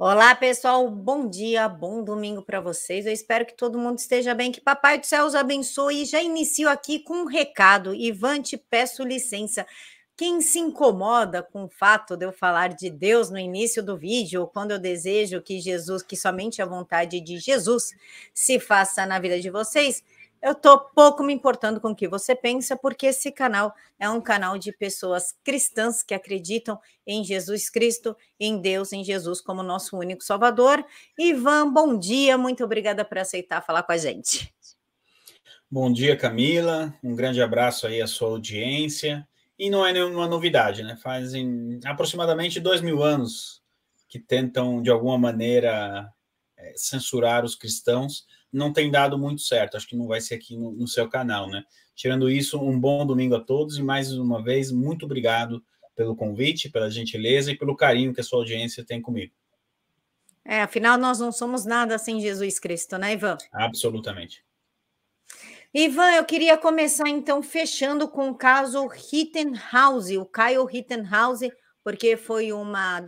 Olá, pessoal. Bom dia, bom domingo para vocês. Eu espero que todo mundo esteja bem, que Papai do Céu os abençoe. E já inicio aqui com um recado. Ivan, te peço licença. Quem se incomoda com o fato de eu falar de Deus no início do vídeo, ou quando eu desejo que Jesus, que somente a vontade de Jesus se faça na vida de vocês, eu estou pouco me importando com o que você pensa, porque esse canal é um canal de pessoas cristãs que acreditam em Jesus Cristo, em Deus, em Jesus como nosso único Salvador. Ivan, bom dia, muito obrigada por aceitar falar com a gente. Bom dia, Camila. Um grande abraço aí à sua audiência. E não é nenhuma novidade, né? Fazem aproximadamente 2000 anos que tentam, de alguma maneira, censurar os cristãos. Não tem dado muito certo. Acho que não vai ser aqui no seu canal, né? Tirando isso, um bom domingo a todos e, mais uma vez, muito obrigado pelo convite, pela gentileza e pelo carinho que a sua audiência tem comigo. Afinal, nós não somos nada sem Jesus Cristo, né, Ivan? Absolutamente. Ivan, eu queria começar então fechando com o caso Rittenhouse, o Kyle Rittenhouse, porque foi uma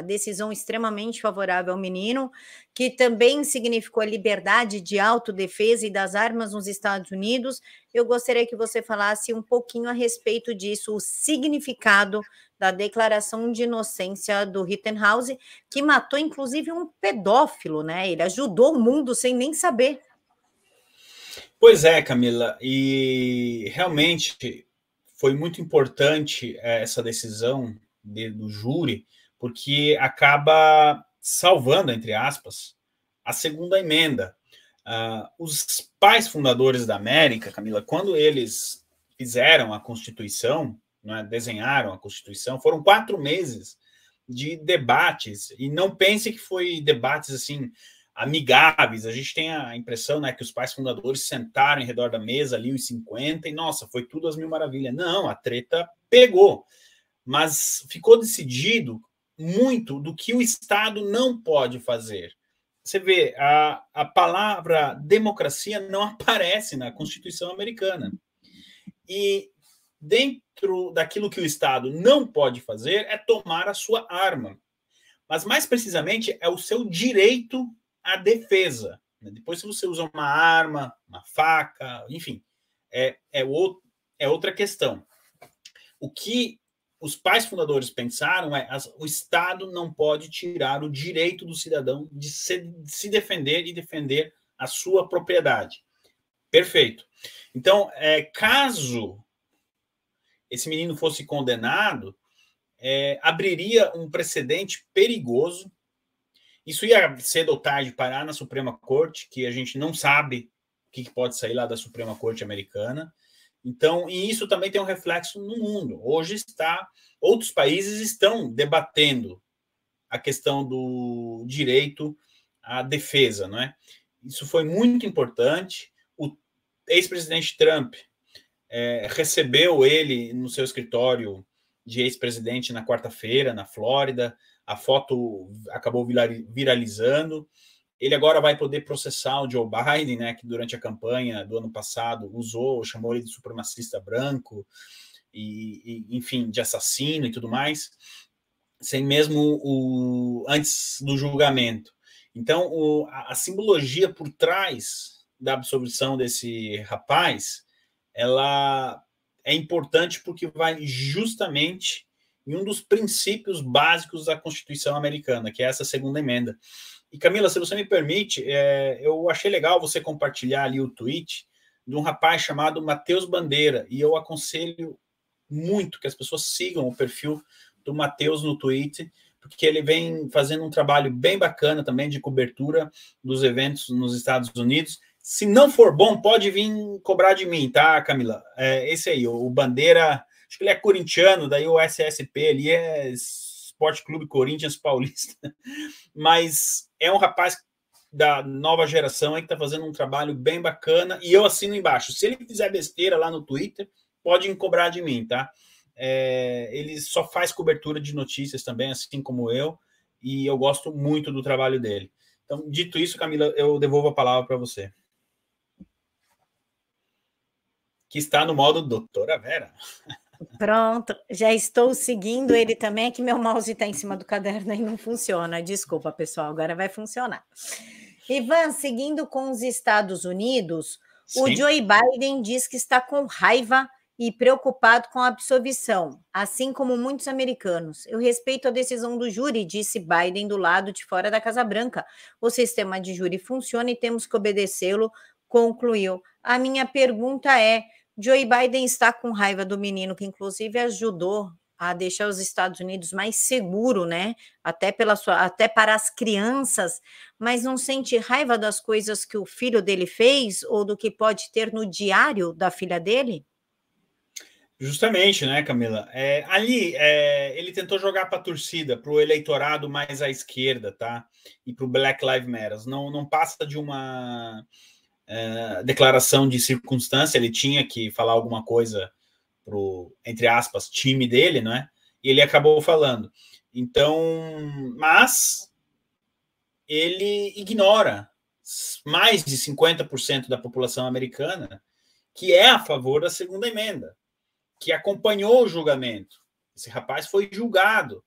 decisão extremamente favorável ao menino, que também significou a liberdade de autodefesa e das armas nos Estados Unidos. Eu gostaria que você falasse um pouquinho a respeito disso, o significado da declaração de inocência do Rittenhouse, que matou inclusive um pedófilo, né? Ele ajudou o mundo sem nem saber. Pois é, Camila, e realmente foi muito importante essa decisão do júri, porque acaba salvando, entre aspas, a segunda emenda. Os pais fundadores da América, Camila, quando eles fizeram a Constituição, né, desenharam a Constituição, foram 4 meses de debates, e não pense que foi debates assim amigáveis. A gente tem a impressão, né, que os pais fundadores sentaram em redor da mesa ali os 50 e, nossa, foi tudo às mil maravilhas. Não, a treta pegou. Mas ficou decidido muito do que o Estado não pode fazer. Você vê, a palavra democracia não aparece na Constituição americana. E dentro daquilo que o Estado não pode fazer é tomar a sua arma. Mas, mais precisamente, é o seu direito à defesa. Depois, se você usa uma arma, uma faca, enfim, é outra questão. O que os pais fundadores pensaram é o Estado não pode tirar o direito do cidadão de se defender e defender a sua propriedade. Perfeito. Então, caso esse menino fosse condenado, abriria um precedente perigoso. Isso ia cedo ou tarde parar na Suprema Corte, que a gente não sabe o que pode sair lá da Suprema Corte americana. Então, e isso também tem um reflexo no mundo. Hoje outros países estão debatendo a questão do direito à defesa, não é? Isso foi muito importante. O ex-presidente Trump recebeu ele no seu escritório de ex-presidente na quarta-feira, na Flórida. A foto acabou viralizando. Ele agora vai poder processar o Joe Biden, né, que durante a campanha do ano passado chamou ele de supremacista branco, enfim, de assassino e tudo mais, sem mesmo antes do julgamento. Então, a simbologia por trás da absolvição desse rapaz, ela é importante porque vai justamente em um dos princípios básicos da Constituição americana, que é essa segunda emenda. E, Camila, se você me permite, eu achei legal você compartilhar ali o tweet de um rapaz chamado Matheus Bandeira, e eu aconselho muito que as pessoas sigam o perfil do Matheus no Twitter, porque ele vem fazendo um trabalho bem bacana também de cobertura dos eventos nos Estados Unidos. Se não for bom, pode vir cobrar de mim, tá, Camila? Esse aí, o Bandeira, acho que ele é corintiano, daí o SSP ali é Esporte Clube Corinthians Paulista, mas é um rapaz da nova geração aí que está fazendo um trabalho bem bacana, e eu assino embaixo. Se ele fizer besteira lá no Twitter, pode cobrar de mim, tá? Ele só faz cobertura de notícias também, assim como eu, e eu gosto muito do trabalho dele. Então, dito isso, Camila, eu devolvo a palavra para você. Que está no modo Doutora Vera. Pronto, já estou seguindo ele também, é que meu mouse está em cima do caderno e não funciona. Desculpa, pessoal, agora vai funcionar. Ivan, seguindo com os Estados Unidos, o Sim. Joe Biden diz que está com raiva e preocupado com a absolvição, assim como muitos americanos. Eu respeito a decisão do júri, disse Biden do lado de fora da Casa Branca. O sistema de júri funciona e temos que obedecê-lo, concluiu. A minha pergunta é: Joe Biden está com raiva do menino que, inclusive, ajudou a deixar os Estados Unidos mais seguro, né? Até para as crianças, mas não sente raiva das coisas que o filho dele fez ou do que pode ter no diário da filha dele? Justamente, né, Camila? Ele tentou jogar para a torcida, para o eleitorado mais à esquerda, tá? E para o Black Lives Matter. Não passa de uma declaração de circunstância. Ele tinha que falar alguma coisa pro, entre aspas, time dele, né? E ele acabou falando. Então, mas ele ignora mais de 50% da população americana que é a favor da segunda emenda, que acompanhou o julgamento. Esse rapaz foi julgado,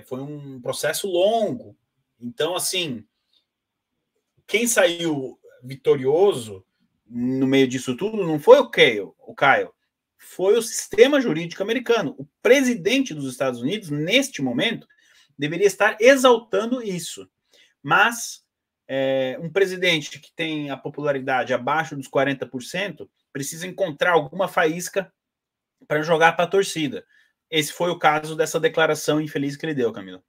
foi um processo longo. Então, assim, quem saiu vitorioso no meio disso tudo não foi o Kyle, foi o sistema jurídico americano. O presidente dos Estados Unidos, neste momento, deveria estar exaltando isso. Mas um presidente que tem a popularidade abaixo dos 40% precisa encontrar alguma faísca para jogar para a torcida. Esse foi o caso dessa declaração infeliz que ele deu, Camila.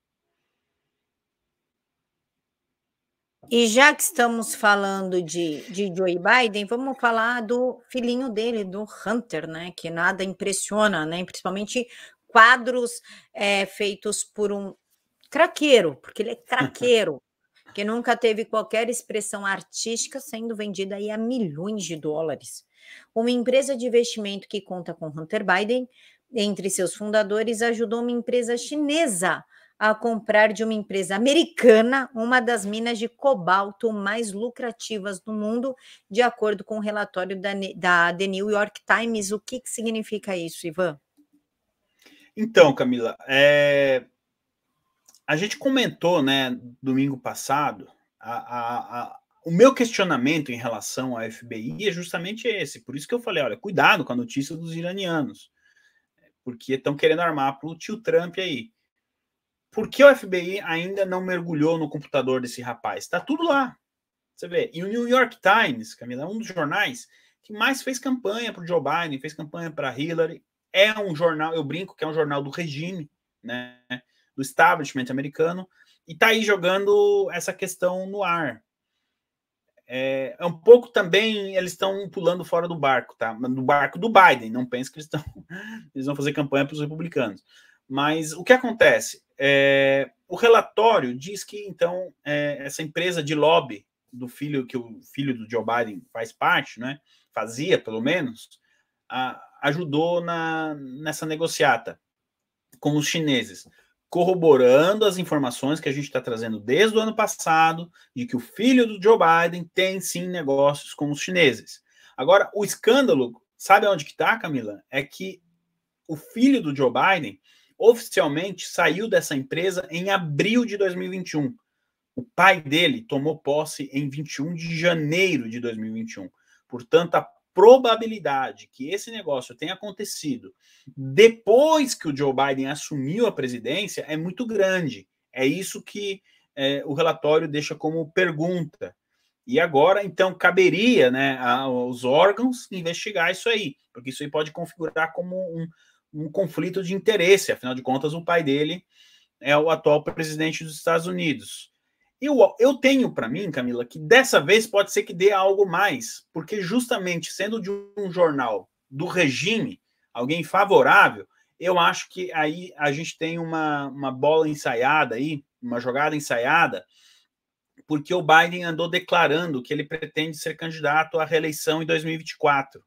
E já que estamos falando de Joe Biden, vamos falar do filhinho dele, do Hunter, né? Que nada impressiona, né? Principalmente quadros feitos por um craqueiro, porque ele é craqueiro, que nunca teve qualquer expressão artística sendo vendida aí a milhões de dólares. Uma empresa de investimento que conta com Hunter Biden, entre seus fundadores, ajudou uma empresa chinesa a comprar de uma empresa americana uma das minas de cobalto mais lucrativas do mundo, de acordo com o relatório da The New York Times. O que significa isso, Ivan? Então, Camila, a gente comentou, né, domingo passado, o meu questionamento em relação à FBI é justamente esse. Por isso que eu falei, olha, cuidado com a notícia dos iranianos, porque estão querendo armar para o tio Trump aí. Por que o FBI ainda não mergulhou no computador desse rapaz? Está tudo lá. Você vê. E o New York Times, Camila, é um dos jornais que mais fez campanha para o Joe Biden, fez campanha para Hillary. É um jornal, eu brinco que é um jornal do regime, né, do establishment americano, e está aí jogando essa questão no ar. É um pouco também, eles estão pulando fora do barco, tá? Do barco do Biden. Não pense que eles vão fazer campanha para os republicanos. Mas o que acontece? O relatório diz que, então, essa empresa de lobby do filho, que o filho do Joe Biden faz parte, né? Fazia, pelo menos, ajudou nessa negociata com os chineses, corroborando as informações que a gente está trazendo desde o ano passado, de que o filho do Joe Biden tem, sim, negócios com os chineses. Agora, o escândalo, sabe onde que está, Camila? É que o filho do Joe Biden oficialmente saiu dessa empresa em abril de 2021. O pai dele tomou posse em 21 de janeiro de 2021. Portanto, a probabilidade que esse negócio tenha acontecido depois que o Joe Biden assumiu a presidência é muito grande. É isso que o relatório deixa como pergunta. E agora, então, caberia, né, aos órgãos investigar isso aí, porque isso aí pode configurar como um conflito de interesse. Afinal de contas, o pai dele é o atual presidente dos Estados Unidos. Eu tenho para mim, Camila, que dessa vez pode ser que dê algo mais, porque justamente sendo de um jornal do regime, alguém favorável, eu acho que aí a gente tem uma bola ensaiada aí, uma jogada ensaiada, porque o Biden andou declarando que ele pretende ser candidato à reeleição em 2024.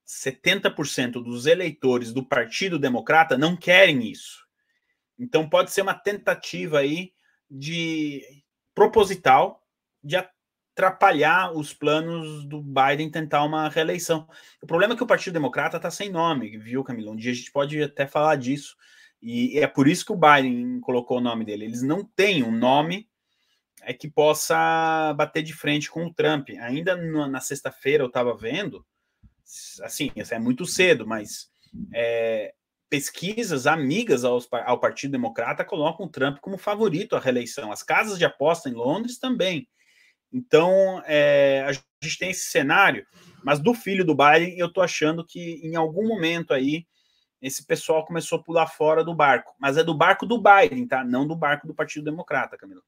70% dos eleitores do Partido Democrata não querem isso. Então pode ser uma tentativa aí de proposital de atrapalhar os planos do Biden tentar uma reeleição. O problema é que o Partido Democrata está sem nome, viu, Camila? Um dia a gente pode até falar disso. E é por isso que o Biden colocou o nome dele. Eles não têm um nome que possa bater de frente com o Trump. Ainda na sexta-feira eu estava vendo, assim, isso é muito cedo, mas pesquisas amigas ao Partido Democrata colocam o Trump como favorito à reeleição. As casas de aposta em Londres também. Então, a gente tem esse cenário, mas do filho do Biden, eu estou achando que em algum momento aí, esse pessoal começou a pular fora do barco. Mas é do barco do Biden, tá? Não do barco do Partido Democrata, Camila.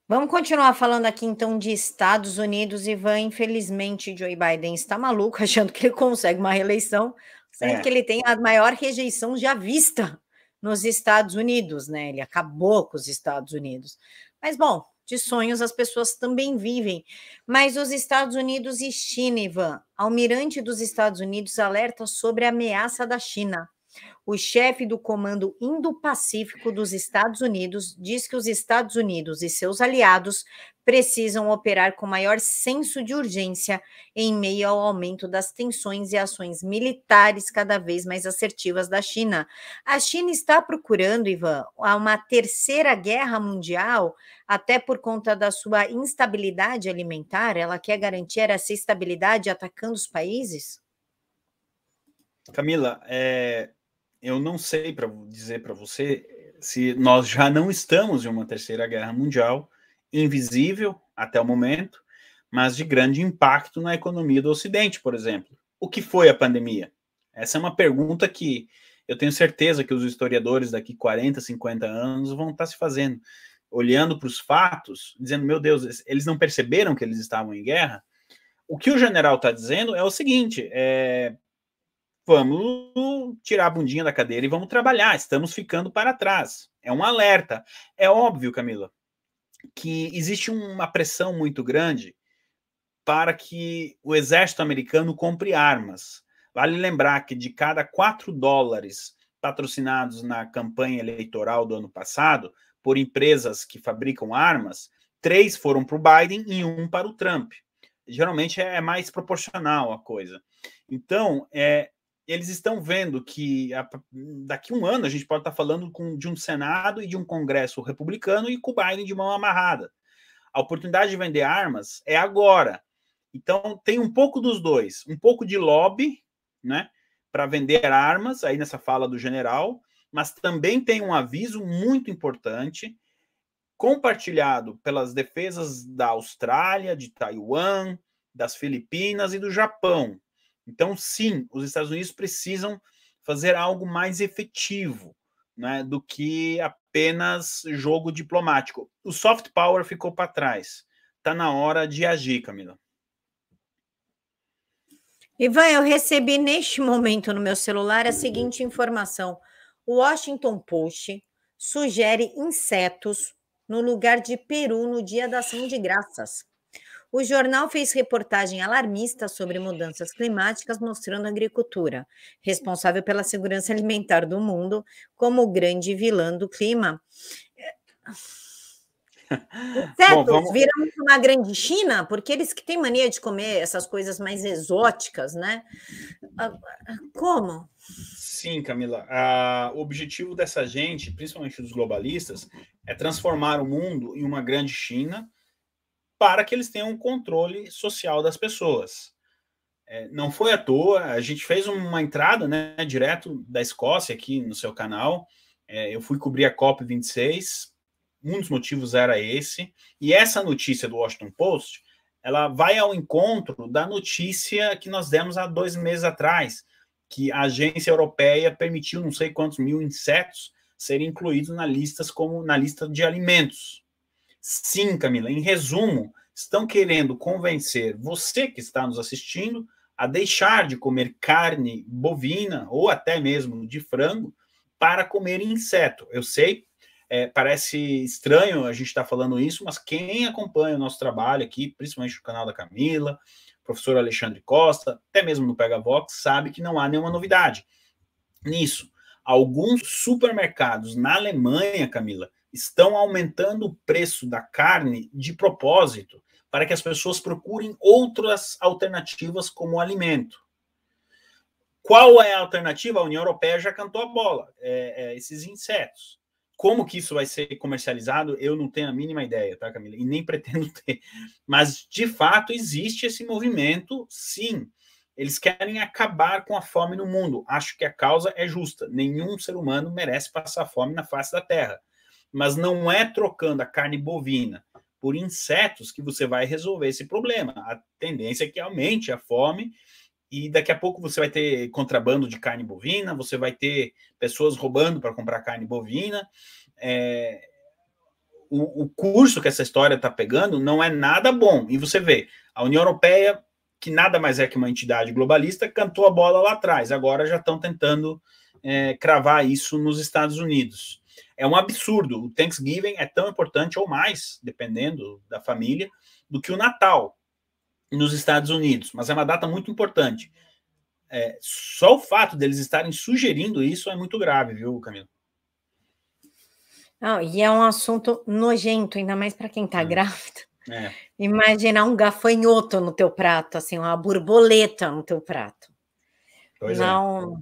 Vamos continuar falando aqui, então, de Estados Unidos, Ivan. Infelizmente, Joe Biden está maluco, achando que ele consegue uma reeleição, sendo que ele tem a maior rejeição já vista nos Estados Unidos, né? Ele acabou com os Estados Unidos. Mas, bom, de sonhos as pessoas também vivem. Mas os Estados Unidos e China, Ivan. Almirante dos Estados Unidos alerta sobre a ameaça da China. O chefe do Comando Indo-Pacífico dos Estados Unidos diz que os Estados Unidos e seus aliados precisam operar com maior senso de urgência em meio ao aumento das tensões e ações militares cada vez mais assertivas da China. A China está procurando, Ivan, uma terceira guerra mundial, até por conta da sua instabilidade alimentar. Ela quer garantir essa estabilidade atacando os países? Camila, eu não sei para dizer para você se nós já não estamos em uma terceira guerra mundial, invisível até o momento, mas de grande impacto na economia do Ocidente, por exemplo. O que foi a pandemia? Essa é uma pergunta que eu tenho certeza que os historiadores daqui 40, 50 anos vão estar se fazendo, olhando para os fatos, dizendo, meu Deus, eles não perceberam que eles estavam em guerra? O que o general está dizendo é o seguinte, vamos tirar a bundinha da cadeira e vamos trabalhar, estamos ficando para trás. É um alerta. É óbvio, Camila, que existe uma pressão muito grande para que o exército americano compre armas. Vale lembrar que de cada $4 patrocinados na campanha eleitoral do ano passado, por empresas que fabricam armas, 3 foram para o Biden e 1 para o Trump. Geralmente é mais proporcional a coisa. Então, eles estão vendo que daqui a um ano a gente pode estar falando de um Senado e de um Congresso republicano e com o Biden de mão amarrada. A oportunidade de vender armas é agora. Então, tem um pouco dos dois. Um pouco de lobby, né, para vender armas, aí nessa fala do general, mas também tem um aviso muito importante, compartilhado pelas defesas da Austrália, de Taiwan, das Filipinas e do Japão. Então, sim, os Estados Unidos precisam fazer algo mais efetivo, né, do que apenas jogo diplomático. O soft power ficou para trás. Está na hora de agir, Camila. Ivan, eu recebi neste momento no meu celular a seguinte informação. O Washington Post sugere insetos no lugar de peru no Dia da Ação de Graças. O jornal fez reportagem alarmista sobre mudanças climáticas, mostrando a agricultura, responsável pela segurança alimentar do mundo, como o grande vilã do clima. Insetos viram uma grande China, porque eles que têm mania de comer essas coisas mais exóticas, né? Como? Sim, Camila. O objetivo dessa gente, principalmente dos globalistas, é transformar o mundo em uma grande China para que eles tenham um controle social das pessoas. Não foi à toa, a gente fez uma entrada, né, direto da Escócia aqui no seu canal. Eu fui cobrir a COP26, um dos motivos era esse, e essa notícia do Washington Post, ela vai ao encontro da notícia que nós demos há 2 meses atrás, que a agência europeia permitiu não sei quantos mil insetos serem incluídos na lista de alimentos. Sim, Camila, em resumo, estão querendo convencer você que está nos assistindo a deixar de comer carne bovina ou até mesmo de frango para comer inseto. Eu sei, parece estranho a gente estar falando isso, mas quem acompanha o nosso trabalho aqui, principalmente no canal da Camila, professor Alexandre Costa, até mesmo no Pegavox, sabe que não há nenhuma novidade nisso. Alguns supermercados na Alemanha, Camila, estão aumentando o preço da carne de propósito para que as pessoas procurem outras alternativas como alimento. Qual é a alternativa? A União Europeia já cantou a bola, esses insetos. Como que isso vai ser comercializado, eu não tenho a mínima ideia, tá, Camila? E nem pretendo ter. Mas, de fato, existe esse movimento, sim. Eles querem acabar com a fome no mundo. Acho que a causa é justa. Nenhum ser humano merece passar fome na face da Terra. Mas não é trocando a carne bovina por insetos que você vai resolver esse problema. A tendência é que aumente a fome e daqui a pouco você vai ter contrabando de carne bovina, você vai ter pessoas roubando para comprar carne bovina. O curso que essa história está pegando não é nada bom. E você vê, a União Europeia, que nada mais é que uma entidade globalista, cantou a bola lá atrás. Agora já estão tentando cravar isso nos Estados Unidos. É um absurdo. O Thanksgiving é tão importante, ou mais, dependendo da família, do que o Natal nos Estados Unidos, mas é uma data muito importante. Só o fato deles estarem sugerindo isso é muito grave, viu, Camila? Não, e é um assunto nojento, ainda mais para quem está grávida. Imaginar um gafanhoto no teu prato, assim, uma borboleta no teu prato. Pois não,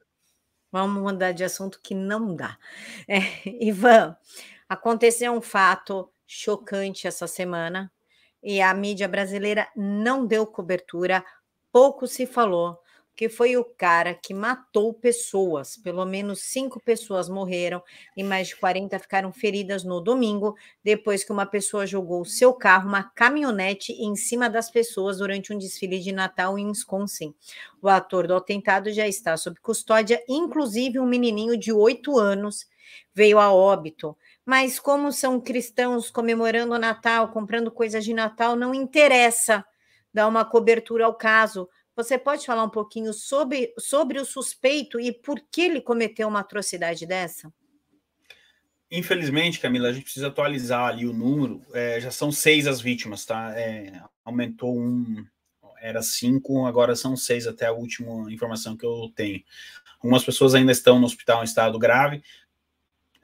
vamos mudar de assunto que não dá. Ivan, aconteceu um fato chocante essa semana, e a mídia brasileira não deu cobertura, pouco se falou, que foi o cara que matou pessoas, pelo menos 5 pessoas morreram e mais de 40 ficaram feridas no domingo, depois que uma pessoa jogou o seu carro, uma caminhonete, em cima das pessoas durante um desfile de Natal em Wisconsin. O ator do atentado já está sob custódia, inclusive um menininho de 8 anos veio a óbito. Mas como são cristãos comemorando o Natal, comprando coisas de Natal, não interessa dar uma cobertura ao caso. Você pode falar um pouquinho sobre o suspeito e por que ele cometeu uma atrocidade dessa? Infelizmente, Camila, a gente precisa atualizar ali o número. Já são 6 as vítimas, tá? Aumentou era 5, agora são 6 até a última informação que eu tenho. Algumas pessoas ainda estão no hospital em estado grave.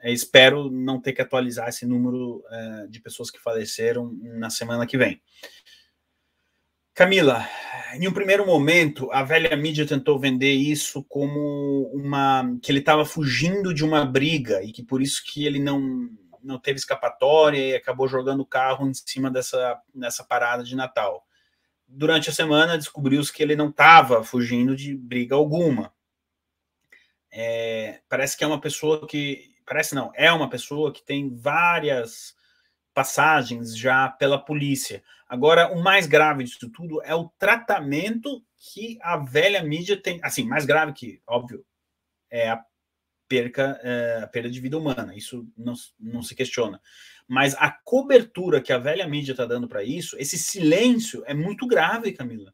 Espero não ter que atualizar esse número de pessoas que faleceram na semana que vem. Camila, em um primeiro momento, a velha mídia tentou vender isso como que ele estava fugindo de uma briga e que por isso que ele não teve escapatória e acabou jogando o carro em cima dessa parada de Natal. Durante a semana, descobriu-se que ele não estava fugindo de briga alguma. Parece que é uma pessoa que... Parece não, é uma pessoa que tem várias passagens já pela polícia. Agora, o mais grave disso tudo é o tratamento que a velha mídia tem. Assim, mais grave que, óbvio, é a perda de vida humana. Isso não se questiona. Mas a cobertura que a velha mídia está dando para isso, esse silêncio é muito grave, Camila.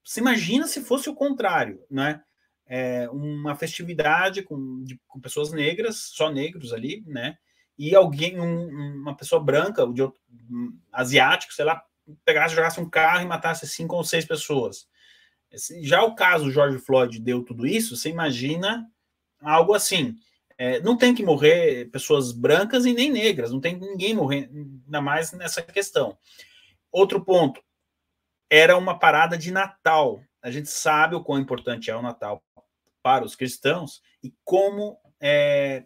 Você imagina se fosse o contrário, né? Uma festividade com pessoas negras, só negros ali, né? E alguém, uma pessoa branca, asiático, sei lá, pegasse, jogasse um carro e matasse 5 ou 6 pessoas. Já o caso George Floyd deu tudo isso, você imagina algo assim. Não tem que morrer pessoas brancas e nem negras, não tem ninguém morrer, ainda mais nessa questão. Outro ponto, era uma parada de Natal. A gente sabe o quão importante é o Natal para os cristãos e como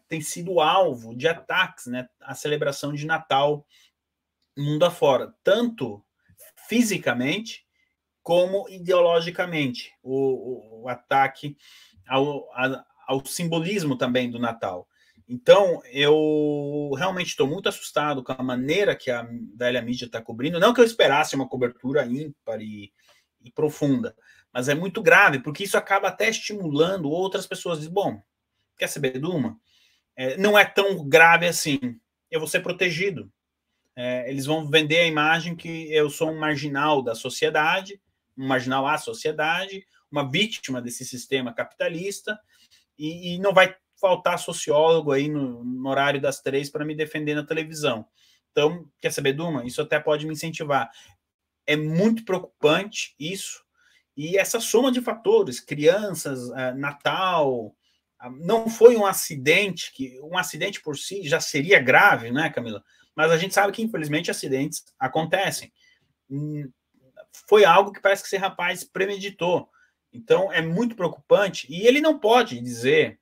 tem sido alvo de ataques, né, a celebração de Natal mundo afora, tanto fisicamente como ideologicamente, o ataque ao simbolismo também do Natal. Então, eu realmente estou muito assustado com a maneira que a velha mídia está cobrindo. Não que eu esperasse uma cobertura ímpar e profunda, mas é muito grave, porque isso acaba até estimulando outras pessoas. Diz, bom, quer saber de uma? Não é tão grave assim. Eu vou ser protegido. Eles vão vender a imagem que eu sou um marginal da sociedade, um marginal à sociedade, uma vítima desse sistema capitalista, e não vai faltar sociólogo aí no horário das 3 para me defender na televisão. Então, quer saber de uma? Isso até pode me incentivar. É muito preocupante isso, e essa soma de fatores, crianças, Natal, Não foi um acidente, que um acidente por si já seria grave, né, Camila? Mas a gente sabe que, infelizmente, acidentes acontecem. Foi algo que parece que esse rapaz premeditou. Então, é muito preocupante. E ele não pode dizer...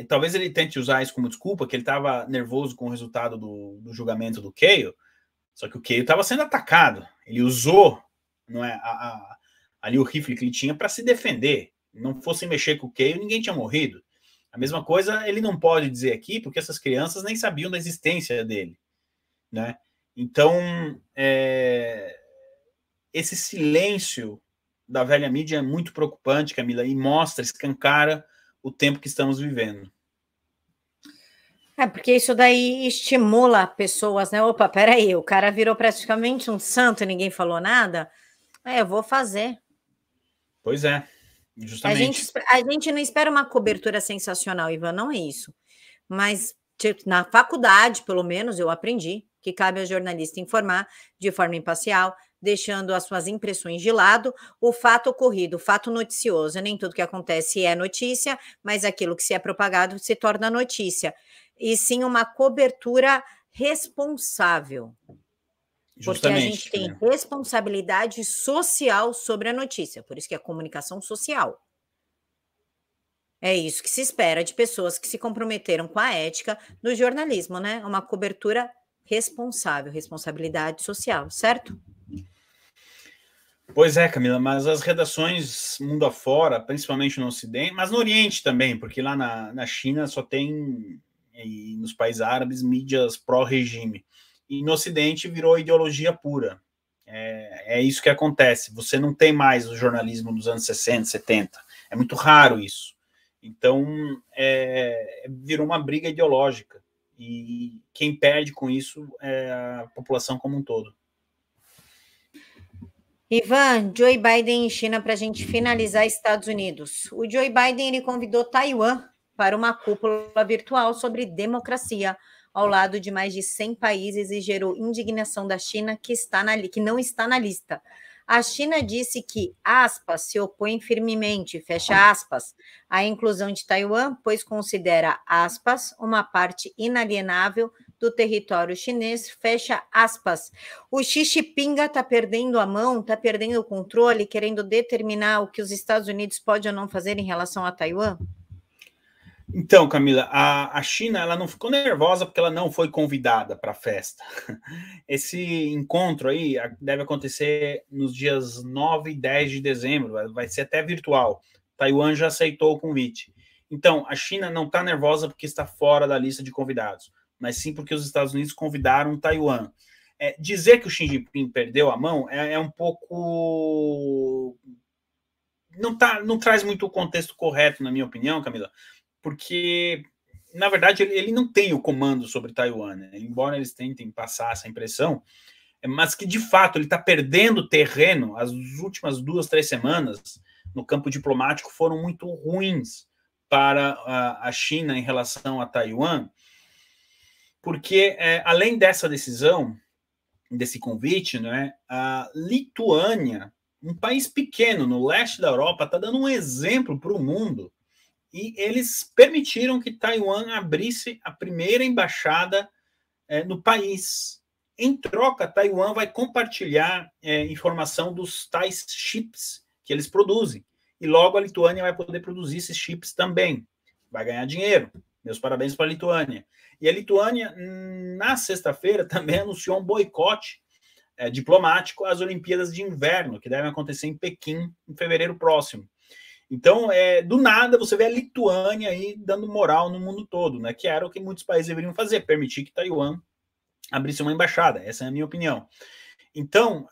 talvez ele tente usar isso como desculpa, que ele estava nervoso com o resultado do julgamento do Keio, só que o Keio estava sendo atacado. Ele usou, não é, ali o rifle que ele tinha para se defender. Não fosse mexer com o Keio, ninguém tinha morrido. A mesma coisa ele não pode dizer aqui, porque essas crianças nem sabiam da existência dele, né? Então, esse silêncio da velha mídia é muito preocupante, Camila, e mostra, escancara o tempo que estamos vivendo. Porque isso daí estimula pessoas, né? Opa, peraí, o cara virou praticamente um santo e ninguém falou nada. Eu vou fazer. Pois é, justamente. A gente não espera uma cobertura sensacional, Ivan, não é isso. Mas na faculdade, pelo menos, eu aprendi que cabe ao jornalista informar de forma imparcial, deixando as suas impressões de lado, o fato ocorrido, o fato noticioso. Nem tudo que acontece é notícia, mas aquilo que se é propagado se torna notícia. E sim uma cobertura responsável. Porque a gente tem responsabilidade social sobre a notícia, por isso que é comunicação social. É isso que se espera de pessoas que se comprometeram com a ética do jornalismo, né? Uma cobertura responsável, responsabilidade social, certo? Pois é, Camila, mas as redações mundo afora, principalmente no Ocidente, mas no Oriente também, porque lá na China só tem, e nos países árabes, mídias pró-regime. E no Ocidente virou ideologia pura. É isso que acontece. Você não tem mais o jornalismo dos anos 60, 70. É muito raro isso. Então, virou uma briga ideológica. E quem perde com isso é a população como um todo. Ivan, Joe Biden em China para a gente finalizar Estados Unidos. O Joe Biden ele convidou Taiwan para uma cúpula virtual sobre democracia, ao lado de mais de 100 países e gerou indignação da China que não está na lista. A China disse que, aspas, se opõe firmemente, fecha aspas, à inclusão de Taiwan, pois considera, aspas, uma parte inalienável do território chinês, fecha aspas. O Xi Jinping está perdendo a mão, está perdendo o controle, querendo determinar o que os Estados Unidos podem ou não fazer em relação a Taiwan? Então, Camila, a China ela não ficou nervosa porque ela não foi convidada para a festa. Esse encontro aí deve acontecer nos dias 9 e 10 de dezembro, vai ser até virtual. Taiwan já aceitou o convite. Então, a China não está nervosa porque está fora da lista de convidados, mas sim porque os Estados Unidos convidaram Taiwan. Dizer que o Xi Jinping perdeu a mão é um pouco... Não traz muito o contexto correto, na minha opinião, Camila, porque, na verdade, ele não tem o comando sobre Taiwan, né? Embora eles tentem passar essa impressão, mas que, de fato, ele está perdendo terreno. As últimas 2, 3 semanas no campo diplomático foram muito ruins para a China em relação a Taiwan, porque, além dessa decisão, desse convite, né, a Lituânia, um país pequeno no leste da Europa, está dando um exemplo para o mundo. E eles permitiram que Taiwan abrisse a primeira embaixada no país. Em troca, Taiwan vai compartilhar informação dos tais chips que eles produzem. E logo a Lituânia vai poder produzir esses chips também. Vai ganhar dinheiro. Meus parabéns para a Lituânia. E a Lituânia, na sexta-feira, também anunciou um boicote diplomático às Olimpíadas de Inverno, que devem acontecer em Pequim em fevereiro próximo. Então, do nada, você vê a Lituânia aí dando moral no mundo todo, né? Que era o que muitos países deveriam fazer, permitir que Taiwan abrisse uma embaixada. Essa é a minha opinião. Então,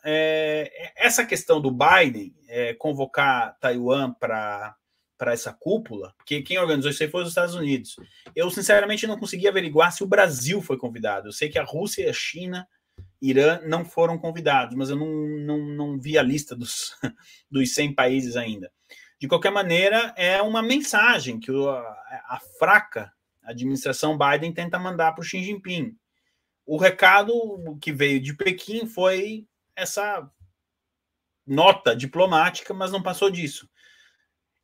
essa questão do Biden convocar Taiwan para essa cúpula, porque quem organizou isso aí foi os Estados Unidos. Eu, sinceramente, não consegui averiguar se o Brasil foi convidado. Eu sei que a Rússia, a China, Irã não foram convidados, mas eu não vi a lista dos 100 países ainda. De qualquer maneira, é uma mensagem que a fraca administração Biden tenta mandar para o Xi Jinping. O recado que veio de Pequim foi essa nota diplomática, mas não passou disso.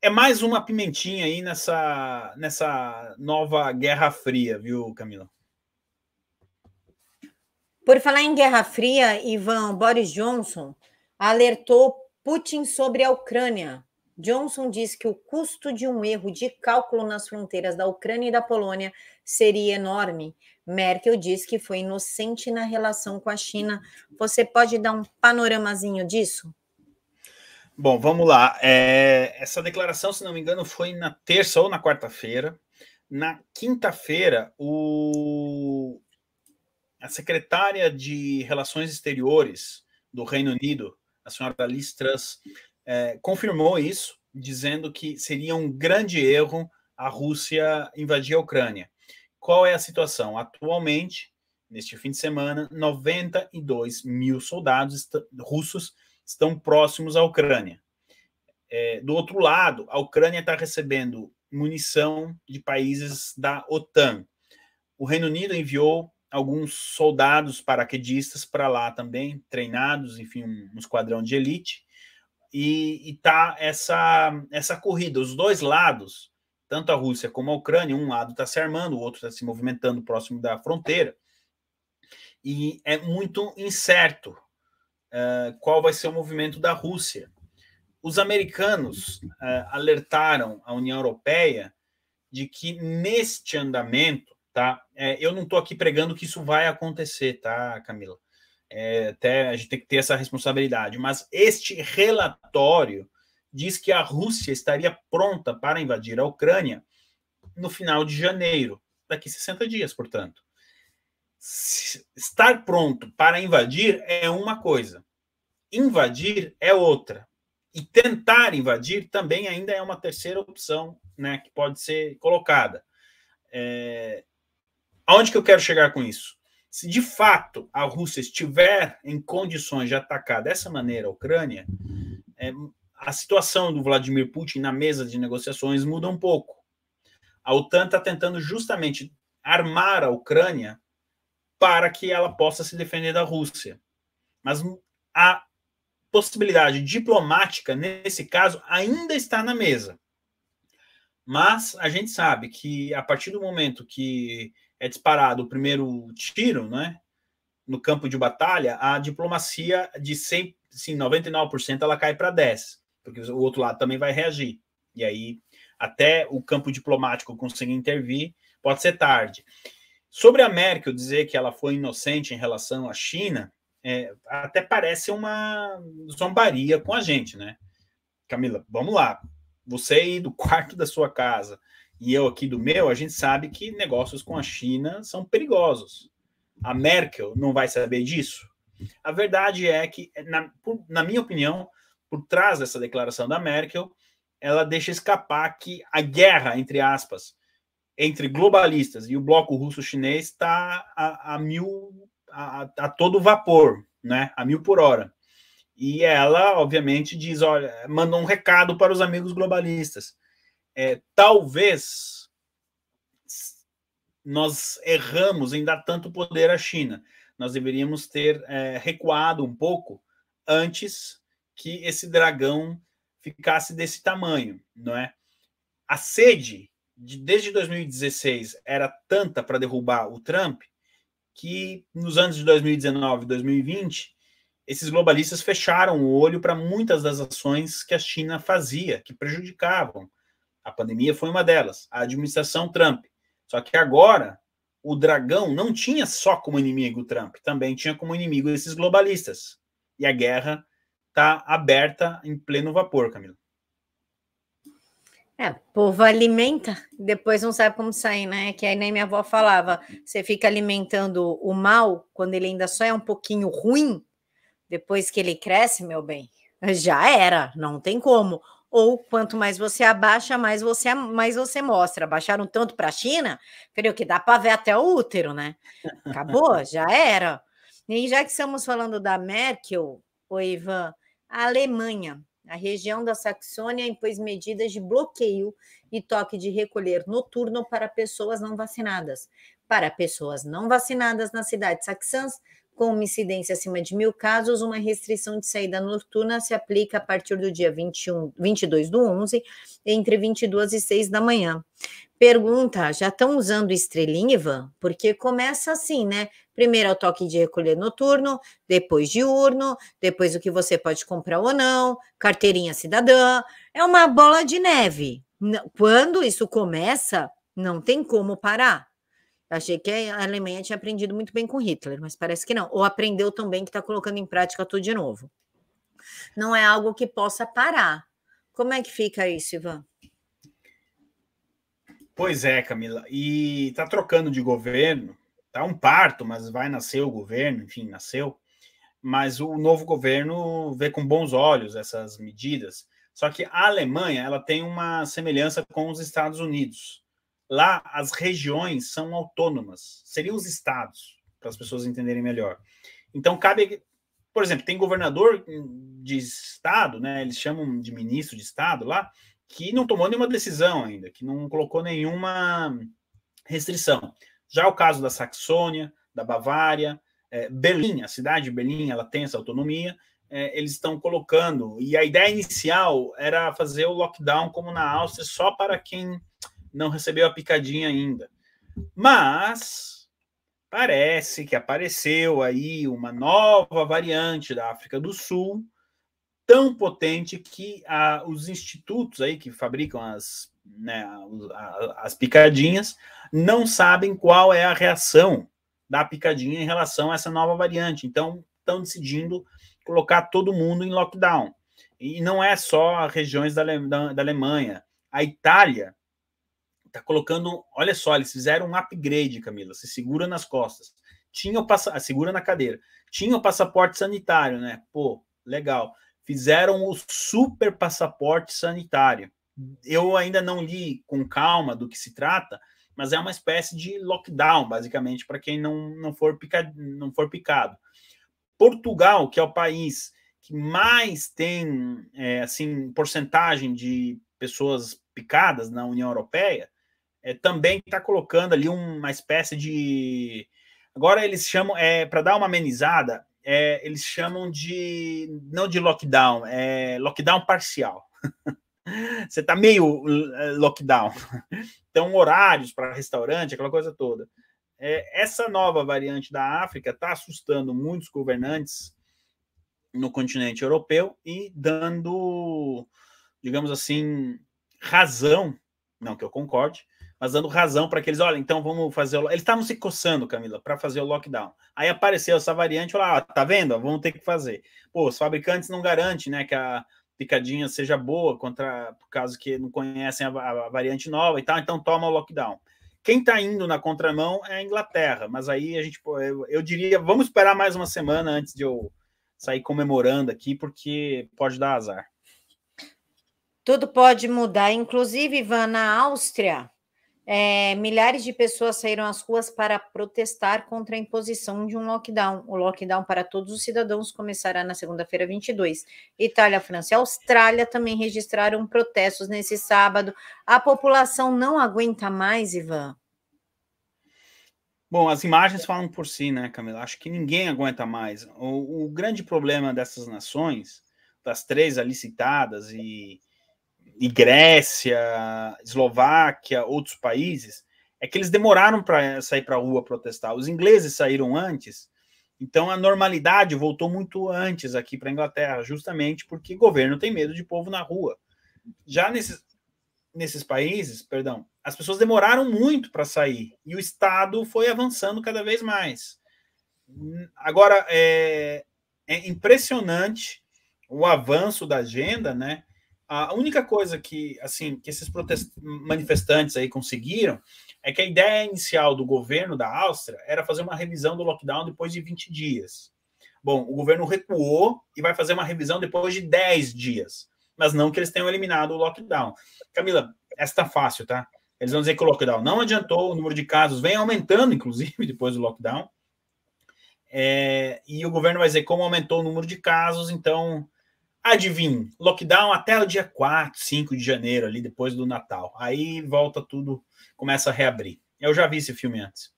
É mais uma pimentinha aí nessa nova Guerra Fria, viu, Camila? Por falar em Guerra Fria, Ivan, Boris Johnson alertou Putin sobre a Ucrânia. Johnson disse que o custo de um erro de cálculo nas fronteiras da Ucrânia e da Polônia seria enorme. Merkel disse que foi inocente na relação com a China. Você pode dar um panoramazinho disso? Bom, vamos lá. Essa declaração, se não me engano, foi na terça ou na quarta-feira. Na quinta-feira, a secretária de Relações Exteriores do Reino Unido, a senhora Liz Truss, confirmou isso, dizendo que seria um grande erro a Rússia invadir a Ucrânia. Qual é a situação? Atualmente, neste fim de semana, 92 mil soldados russos estão próximos à Ucrânia. Do outro lado, a Ucrânia está recebendo munição de países da OTAN. O Reino Unido enviou alguns soldados paraquedistas para lá também, treinados, enfim, um esquadrão de elite, e tá essa corrida. Os dois lados, tanto a Rússia como a Ucrânia, um lado está se armando, o outro está se movimentando próximo da fronteira, e é muito incerto qual vai ser o movimento da Rússia. Os americanos alertaram a União Europeia de que neste andamento, tá? Eu não estou aqui pregando que isso vai acontecer, tá, Camila? Até a gente tem que ter essa responsabilidade, mas este relatório diz que a Rússia estaria pronta para invadir a Ucrânia no final de janeiro, daqui 60 dias, portanto. Estar pronto para invadir é uma coisa, invadir é outra. E tentar invadir também ainda é uma terceira opção, né, que pode ser colocada. Aonde que eu quero chegar com isso? Se de fato a Rússia estiver em condições de atacar dessa maneira a Ucrânia, a situação do Vladimir Putin na mesa de negociações muda um pouco. A OTAN está tentando justamente armar a Ucrânia para que ela possa se defender da Rússia. Mas a possibilidade diplomática, nesse caso, ainda está na mesa. Mas a gente sabe que, a partir do momento que é disparado o primeiro tiro, né, no campo de batalha, a diplomacia de 100, sim, 99% ela cai para 10%, porque o outro lado também vai reagir. E aí, até o campo diplomático conseguir intervir, pode ser tarde. Sobre a Merkel dizer que ela foi inocente em relação à China, até parece uma zombaria com a gente, né? Camila, vamos lá. Você aí do quarto da sua casa e eu aqui do meu, a gente sabe que negócios com a China são perigosos. A Merkel não vai saber disso? A verdade é que, na minha opinião, por trás dessa declaração da Merkel, ela deixa escapar que a guerra, entre aspas, entre globalistas e o bloco russo-chinês está a todo vapor, né? A 1000 por hora. E ela, obviamente, diz, olha, manda um recado para os amigos globalistas. Talvez nós erramos em dar tanto poder à China. Nós deveríamos ter recuado um pouco antes que esse dragão ficasse desse tamanho, não é? A sede desde 2016 era tanta para derrubar o Trump que nos anos de 2019 e 2020 esses globalistas fecharam o olho para muitas das ações que a China fazia, que prejudicavam. A pandemia foi uma delas, a administração Trump. Só que agora o dragão não tinha só como inimigo o Trump, também tinha como inimigo esses globalistas. E a guerra está aberta em pleno vapor, Camila. O povo alimenta, depois não sabe como sair, né? Que aí nem minha avó falava, você fica alimentando o mal quando ele ainda só é um pouquinho ruim, depois que ele cresce, meu bem, já era, não tem como. Ou quanto mais você abaixa, mais você mostra. Baixaram tanto para a China, creio que dá para ver até o útero, né? Acabou, já era. E já que estamos falando da Merkel, o Ivan, a Alemanha, a região da Saxônia impôs medidas de bloqueio e toque de recolher noturno para pessoas não vacinadas. Para pessoas não vacinadas nas cidades saxãs, Com uma incidência acima de 1.000 casos, uma restrição de saída noturna se aplica a partir do dia 22/11, entre 22 e 6 da manhã. Pergunta, já estão usando estrelinha, Ivan? Porque começa assim, né? Primeiro é o toque de recolher noturno, depois diurno, depois o que você pode comprar ou não, carteirinha cidadã. É uma bola de neve. Quando isso começa, não tem como parar. Achei que a Alemanha tinha aprendido muito bem com Hitler, mas parece que não. Ou aprendeu tão bem que está colocando em prática tudo de novo. Não é algo que possa parar. Como é que fica isso, Ivan? Pois é, Camila. E tá trocando de governo. Tá um parto, mas vai nascer o governo, enfim, nasceu. Mas o novo governo vê com bons olhos essas medidas. Só que a Alemanha, ela tem uma semelhança com os Estados Unidos. Lá, as regiões são autônomas. Seriam os estados, para as pessoas entenderem melhor. Então, cabe... Por exemplo, tem governador de estado, né? Eles chamam de ministro de estado lá, que não tomou nenhuma decisão ainda, que não colocou nenhuma restrição. Já o caso da Saxônia, da Bavária, Berlim, a cidade de Berlim, ela tem essa autonomia, eles estão colocando, e a ideia inicial era fazer o lockdown como na Áustria, só para quem não recebeu a picadinha ainda. Mas parece que apareceu aí uma nova variante da África do Sul, tão potente que os institutos aí que fabricam as picadinhas não sabem qual é a reação da picadinha em relação a essa nova variante. Então, estão decidindo colocar todo mundo em lockdown. E não é só regiões da Alemanha. A Itália está colocando... Olha só, eles fizeram um upgrade, Camila. Se segura nas costas. Segura na cadeira. Tinha o passaporte sanitário, né? Pô, legal. Fizeram o super passaporte sanitário. Eu ainda não li com calma do que se trata, mas é uma espécie de lockdown, basicamente, para quem não for picado. Portugal, que é o país que mais tem assim, porcentagem de pessoas picadas na União Europeia, também está colocando ali uma espécie de... Agora eles chamam, para dar uma amenizada, eles chamam de... Não de lockdown, lockdown parcial. Você está meio lockdown. Então, horários para restaurante, aquela coisa toda. Essa nova variante da África está assustando muitos governantes no continente europeu e dando, digamos assim, razão, não que eu concorde, mas dando razão para que eles, olha, então vamos fazer... Eles estavam se coçando, Camila, para fazer o lockdown. Aí apareceu essa variante, olha, tá vendo? Vamos ter que fazer. Pô, os fabricantes não garantem, né, que a picadinha seja boa, por causa que não conhecem a variante nova e tal, então toma o lockdown. Quem está indo na contramão é a Inglaterra, mas aí a gente, eu diria, vamos esperar mais uma semana antes de eu sair comemorando aqui, porque pode dar azar. Tudo pode mudar, inclusive, Ivan, na Áustria, milhares de pessoas saíram às ruas para protestar contra a imposição de um lockdown. O lockdown para todos os cidadãos começará na segunda-feira, 22. Itália, França e Austrália também registraram protestos nesse sábado. A população não aguenta mais, Ivan. Bom, as imagens falam por si, né, Camila? Acho que ninguém aguenta mais. O grande problema dessas nações, das três ali citadas, e Grécia, Eslováquia, outros países, é que eles demoraram para sair para a rua protestar. Os ingleses saíram antes, então a normalidade voltou muito antes aqui para a Inglaterra, justamente porque o governo tem medo de povo na rua. Já nesses países, perdão, as pessoas demoraram muito para sair e o Estado foi avançando cada vez mais. Agora, é impressionante o avanço da agenda, né? A única coisa que esses manifestantes aí conseguiram é que a ideia inicial do governo da Áustria era fazer uma revisão do lockdown depois de 20 dias. Bom, o governo recuou e vai fazer uma revisão depois de 10 dias, mas não que eles tenham eliminado o lockdown. Camila, essa tá fácil, tá? Eles vão dizer que o lockdown não adiantou, o número de casos vem aumentando, inclusive, depois do lockdown. E o governo vai dizer como aumentou o número de casos, então... Adivinhe, lockdown até o dia 4, 5 de janeiro, ali depois do Natal. Aí volta tudo, começa a reabrir. Eu já vi esse filme antes.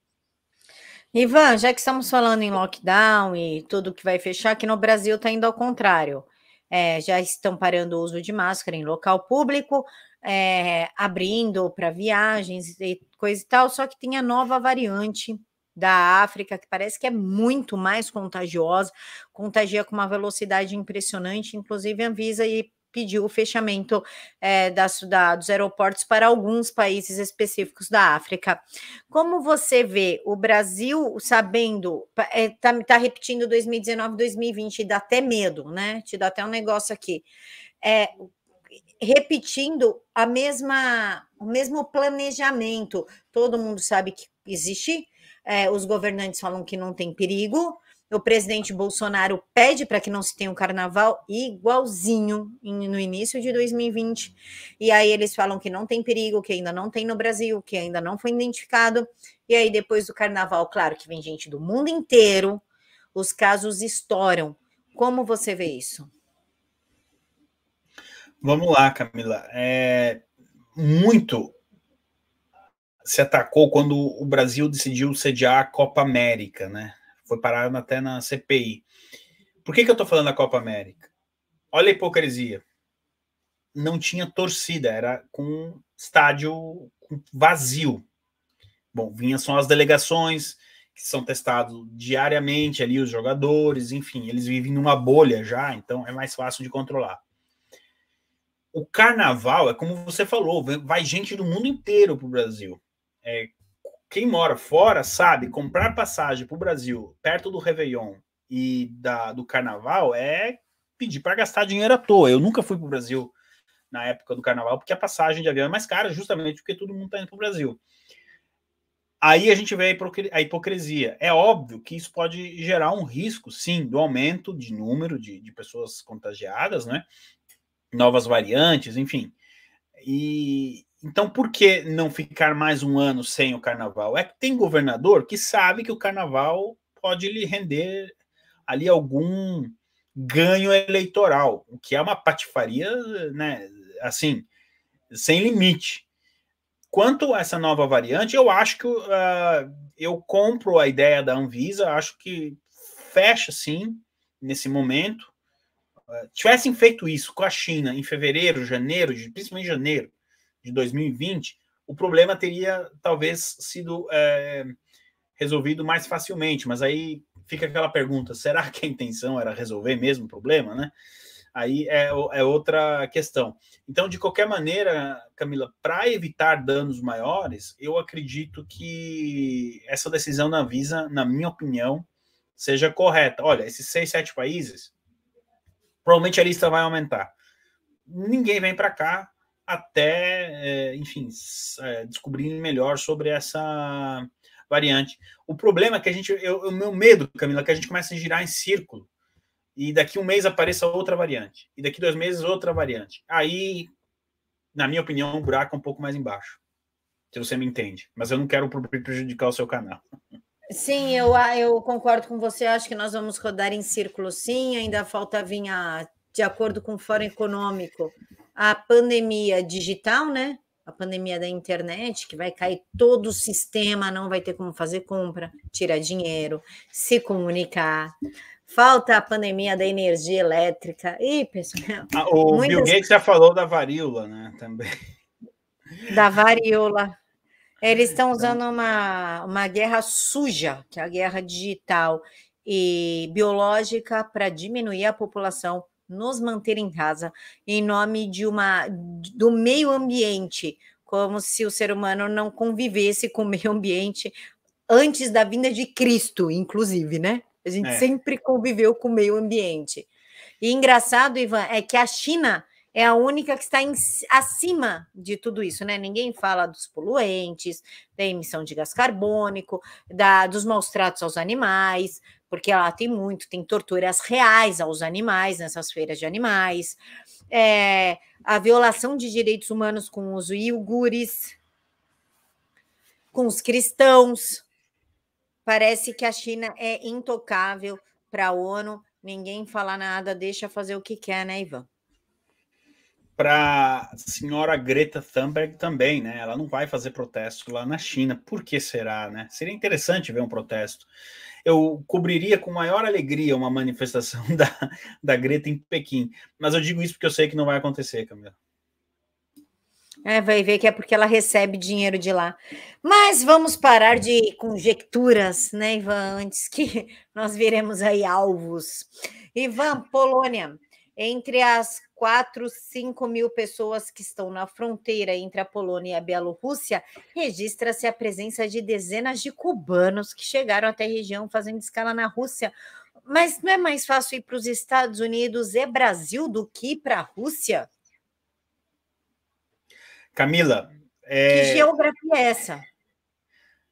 Ivan, já que estamos falando em lockdown e tudo que vai fechar, aqui no Brasil está indo ao contrário. Já estão parando o uso de máscara em local público, abrindo para viagens e coisa e tal, só que tem a nova variante da África, que parece que é muito mais contagiosa, contagia com uma velocidade impressionante, inclusive a Anvisa e pediu o fechamento dos aeroportos para alguns países específicos da África. Como você vê o Brasil sabendo, tá repetindo 2019, 2020, dá até medo, né? Te dá até um negócio aqui. Repetindo o mesmo planejamento. Todo mundo sabe que existe, os governantes falam que não tem perigo, o presidente Bolsonaro pede para que não se tenha um carnaval igualzinho no início de 2020, e aí eles falam que não tem perigo, que ainda não tem no Brasil, que ainda não foi identificado, e aí depois do carnaval, claro que vem gente do mundo inteiro, os casos estouram. Como você vê isso? Vamos lá, Camila. Muito se atacou quando o Brasil decidiu sediar a Copa América, né? Foi parado até na CPI. Por que eu estou falando da Copa América? Olha a hipocrisia. Não tinha torcida, era com estádio vazio. Bom, vinham só as delegações, que são testados diariamente ali, os jogadores, enfim, eles vivem numa bolha já, então é mais fácil de controlar. O carnaval é como você falou, vai gente do mundo inteiro para o Brasil. Quem mora fora sabe, comprar passagem para o Brasil perto do Réveillon e do carnaval é pedir para gastar dinheiro à toa. Eu nunca fui para o Brasil na época do carnaval, porque a passagem de avião é mais cara, justamente porque todo mundo está indo para o Brasil. Aí a gente vê a hipocrisia. É óbvio que isso pode gerar um risco, sim, do aumento de número de pessoas contagiadas, né? Novas variantes, enfim. E então, por que não ficar mais um ano sem o carnaval? É que tem governador que sabe que o carnaval pode lhe render ali algum ganho eleitoral, o que é uma patifaria, né? Assim, sem limite. Quanto a essa nova variante, eu acho que eu compro a ideia da Anvisa, acho que fecha sim nesse momento. Tivessem feito isso com a China em fevereiro, janeiro, principalmente janeiro de 2020, o problema teria talvez sido resolvido mais facilmente, mas aí fica aquela pergunta: será que a intenção era resolver mesmo o problema, né? Aí é outra questão. Então, de qualquer maneira, Camila, para evitar danos maiores, eu acredito que essa decisão da Anvisa, na minha opinião, seja correta. Olha, esses 6, 7 países, provavelmente a lista vai aumentar. Ninguém vem para cá até, enfim, descobrir melhor sobre essa variante. O problema é que o meu medo, Camila, é que a gente começa a girar em círculo e daqui um mês apareça outra variante, e daqui 2 meses outra variante. Aí, na minha opinião, o buraco é um pouco mais embaixo, se você me entende. Mas eu não quero prejudicar o seu canal. Sim, eu concordo com você. Acho que nós vamos rodar em círculo, sim. Ainda falta vir, de acordo com o Fórum Econômico, a pandemia digital, né? A pandemia da internet, que vai cair todo o sistema, não vai ter como fazer compra, tirar dinheiro, se comunicar. Falta a pandemia da energia elétrica. Ih, pessoal, O Bill muitas Gates já falou da varíola, né? Também. da varíola. Eles estão Então, usando uma guerra suja, que é a guerra digital e biológica, para diminuir a população, nos manter em casa, em nome do meio ambiente, como se o ser humano não convivesse com o meio ambiente antes da vinda de Cristo, inclusive, né? A gente sempre conviveu com o meio ambiente. E engraçado, Ivan, é que a China é a única que está acima de tudo isso, né? Ninguém fala dos poluentes, da emissão de gás carbônico, dos maus tratos aos animais, porque ela tem torturas reais aos animais nessas feiras de animais, a violação de direitos humanos com os uigures, com os cristãos. Parece que a China é intocável para a ONU, ninguém fala nada, deixa fazer o que quer, né, Ivan? para a senhora Greta Thunberg também, né? Ela não vai fazer protesto lá na China. Por que será, né? Seria interessante ver um protesto. Eu cobriria com maior alegria uma manifestação da Greta em Pequim. Mas eu digo isso porque eu sei que não vai acontecer, Camila. Vai ver que é porque ela recebe dinheiro de lá. Mas vamos parar de conjecturas, né, Ivan, antes que nós viremos aí alvos. Ivan, Polônia, entre as 4, 5 mil pessoas que estão na fronteira entre a Polônia e a Bielorrússia, registra-se a presença de dezenas de cubanos que chegaram até a região fazendo escala na Rússia. Mas não é mais fácil ir para os Estados Unidos e Brasil do que ir para a Rússia? Camila, Que geografia é essa?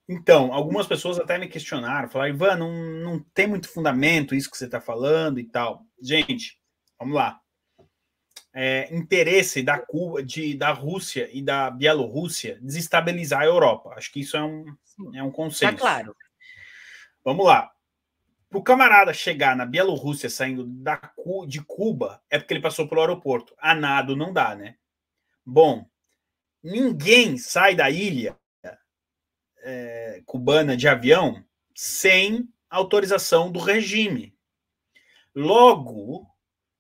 Então, algumas pessoas até me questionaram, falaram, Ivan, não tem muito fundamento isso que você está falando e tal. Gente, vamos lá. Interesse da Cuba, da Rússia e da Bielorrússia desestabilizar a Europa. Acho que isso é um consenso. Tá claro. Vamos lá. Para o camarada chegar na Bielorrússia saindo de Cuba, é porque ele passou pelo aeroporto. A nado não dá, né? Bom, ninguém sai da ilha cubana de avião sem autorização do regime. Logo,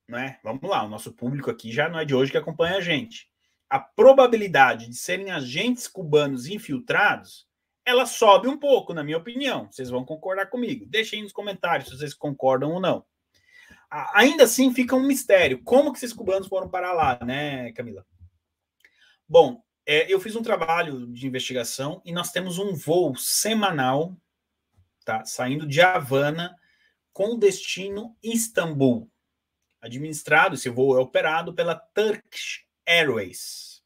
né, vamos lá, o nosso público aqui já não é de hoje que acompanha a gente. A probabilidade de serem agentes cubanos infiltrados, ela sobe um pouco, na minha opinião. Vocês vão concordar comigo. Deixem nos comentários se vocês concordam ou não. Ainda assim, fica um mistério. Como que esses cubanos foram para lá, né, Camila? Bom, eu fiz um trabalho de investigação e nós temos um voo semanal, tá, saindo de Havana com destino Istambul. Administrado, esse voo é operado pela Turkish Airways.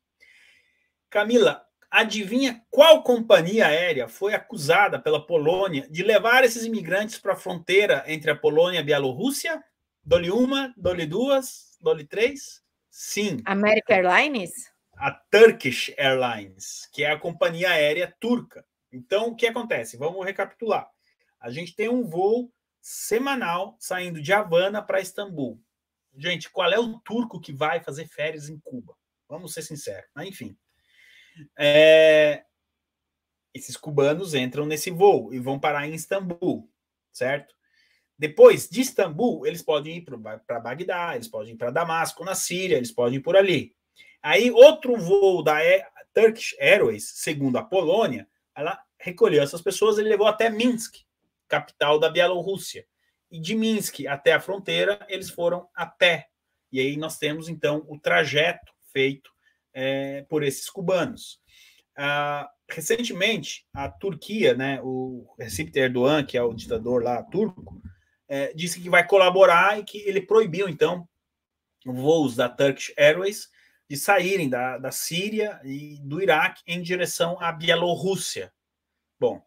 Camila, adivinha qual companhia aérea foi acusada pela Polônia de levar esses imigrantes para a fronteira entre a Polônia e a Bielorrússia? Dole uma, dole duas, dole três? Sim. American Airlines? A Turkish Airlines, que é a companhia aérea turca. Então, o que acontece? Vamos recapitular. A gente tem um voo semanal saindo de Havana para Istambul. Gente, qual é o turco que vai fazer férias em Cuba? Vamos ser sinceros. Mas, enfim. Esses cubanos entram nesse voo e vão parar em Istambul, certo? Depois de Istambul, eles podem ir para Bagdá, eles podem ir para Damasco, na Síria, eles podem ir por ali. Aí, outro voo da Turkish Airways, segundo a Polônia, ela recolheu essas pessoas e levou até Minsk, capital da Bielorrússia. E de Minsk até a fronteira, eles foram a pé. E aí nós temos, então, o trajeto feito por esses cubanos. Recentemente, a Turquia, né, o Recep Erdogan, que é o ditador lá turco, disse que vai colaborar e que ele proibiu, então, voos da Turkish Airways de saírem da Síria e do Iraque em direção à Bielorrússia. Bom,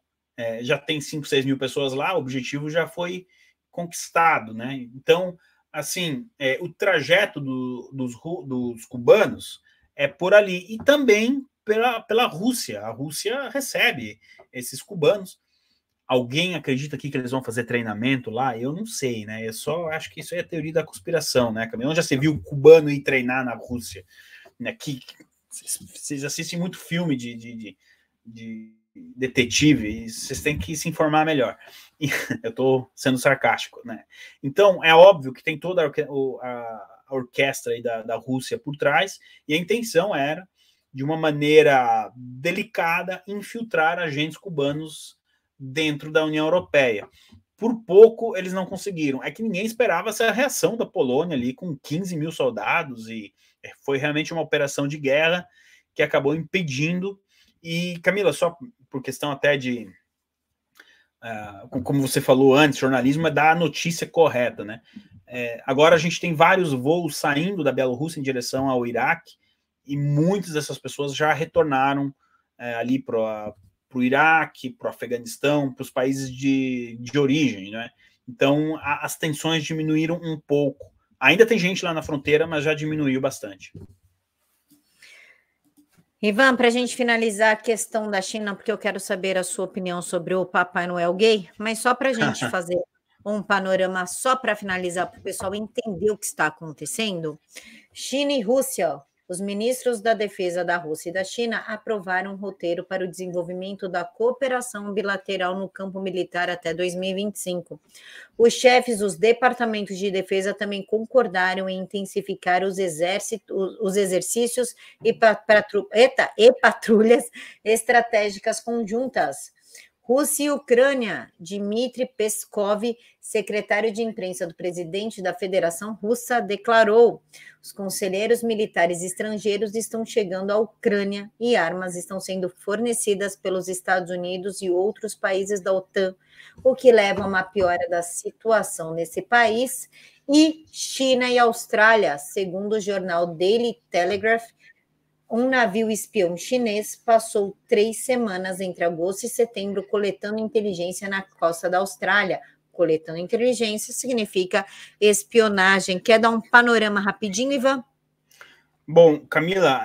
já tem 5, 6 mil pessoas lá, o objetivo já foi conquistado, né? Então, assim, o trajeto dos cubanos é por ali e também pela Rússia. A Rússia recebe esses cubanos. Alguém acredita aqui que eles vão fazer treinamento lá? Eu não sei, né? Eu só acho que isso é a teoria da conspiração, né, Camila? Onde já você viu o cubano ir treinar na Rússia? Aqui, vocês assistem muito filme de detetive e vocês têm que se informar melhor. E eu estou sendo sarcástico, né? Então, é óbvio que tem toda a orquestra aí da Rússia por trás e a intenção era, de uma maneira delicada, infiltrar agentes cubanos dentro da União Europeia. Por pouco eles não conseguiram. É que ninguém esperava essa reação da Polônia ali com 15 mil soldados e foi realmente uma operação de guerra que acabou impedindo. E, Camila, só por questão até de... como você falou antes, jornalismo é dar a notícia correta, né? Agora a gente tem vários voos saindo da Bielorrússia em direção ao Iraque e muitas dessas pessoas já retornaram ali para o Iraque, para o Afeganistão, para os países de origem, né? Então, as tensões diminuíram um pouco. Ainda tem gente lá na fronteira, mas já diminuiu bastante. Ivan, para a gente finalizar a questão da China, porque eu quero saber a sua opinião sobre o Papai Noel gay, mas só para a gente fazer um panorama, só para finalizar, para o pessoal entender o que está acontecendo. China e Rússia Os ministros da Defesa da Rússia e da China aprovaram um roteiro para o desenvolvimento da cooperação bilateral no campo militar até 2025. Os chefes dos departamentos de defesa também concordaram em intensificar os exercícios e patrulhas estratégicas conjuntas. Rússia e Ucrânia. Dmitry Peskov, secretário de imprensa do presidente da Federação Russa, declarou: os conselheiros militares estrangeiros estão chegando à Ucrânia e armas estão sendo fornecidas pelos Estados Unidos e outros países da OTAN, o que leva a uma piora da situação nesse país. E China e Austrália, segundo o jornal Daily Telegraph, um navio espião chinês passou 3 semanas entre agosto e setembro coletando inteligência na costa da Austrália. Coletando inteligência significa espionagem. Quer dar um panorama rapidinho, Ivan? Bom, Camila,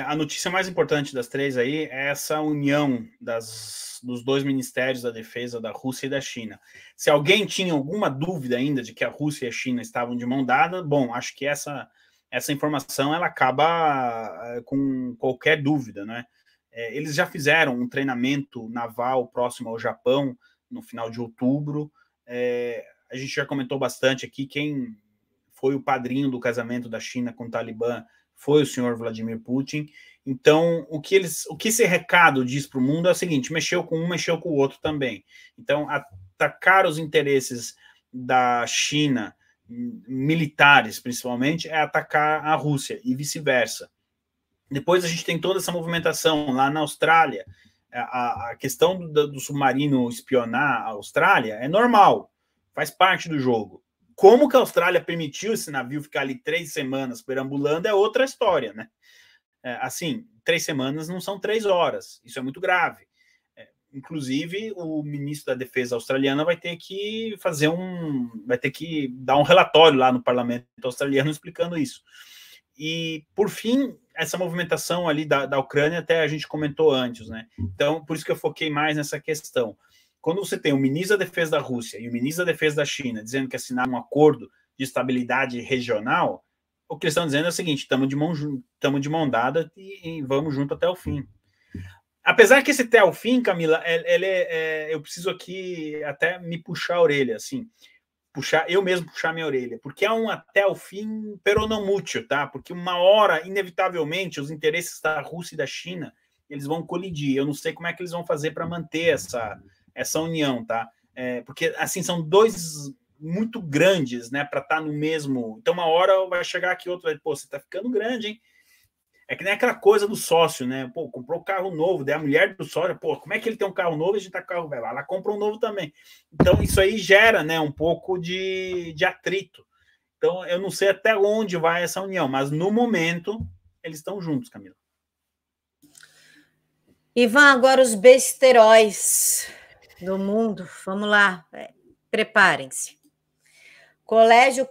a notícia mais importante das 3 aí é essa união dos 2 ministérios da defesa da Rússia e da China. Se alguém tinha alguma dúvida ainda de que a Rússia e a China estavam de mão dada, bom, acho que essa informação ela acaba com qualquer dúvida, né? Eles já fizeram um treinamento naval próximo ao Japão no final de outubro. A gente já comentou bastante aqui, quem foi o padrinho do casamento da China com o Talibã foi o senhor Vladimir Putin. Então, o que esse recado diz para o mundo é o seguinte: mexeu com um, mexeu com o outro também. Então, atacar os interesses da China, militares principalmente, é atacar a Rússia e vice-versa. Depois a gente tem toda essa movimentação lá na Austrália. A questão do submarino espionar a Austrália é normal, faz parte do jogo. Como que a Austrália permitiu esse navio ficar ali 3 semanas perambulando é outra história, né? Assim, 3 semanas não são 3 horas, isso é muito grave. Inclusive, o ministro da Defesa australiana vai ter que dar um relatório lá no parlamento australiano explicando isso. E, por fim, essa movimentação ali da Ucrânia, até a gente comentou antes, né? Então, por isso que eu foquei mais nessa questão. Quando você tem o ministro da Defesa da Rússia e o ministro da Defesa da China dizendo que assinaram um acordo de estabilidade regional, o que eles estão dizendo é o seguinte: estamos de mão dada e vamos junto até o fim. Apesar que esse até o fim, Camila, eu preciso aqui até me puxar a orelha, assim, eu mesmo puxar minha orelha, porque é um até o fim peronomútil, tá? Porque uma hora, inevitavelmente, os interesses da Rússia e da China, eles vão colidir. Eu não sei como é que eles vão fazer para manter essa união, tá? Porque, assim, são 2 muito grandes, né, para estar no mesmo... Então, uma hora vai chegar aqui, outra vai, pô, você tá ficando grande, hein? É que nem aquela coisa do sócio, né? Pô, comprou um carro novo, daí a mulher do sócio, pô, como é que ele tem um carro novo e a gente tá com carro velho? Ela compra um novo também. Então, isso aí gera, né, um pouco de atrito. Então, eu não sei até onde vai essa união, mas no momento, eles estão juntos, Camila. Ivan, agora os besteróis do mundo. Vamos lá, preparem-se. Colégio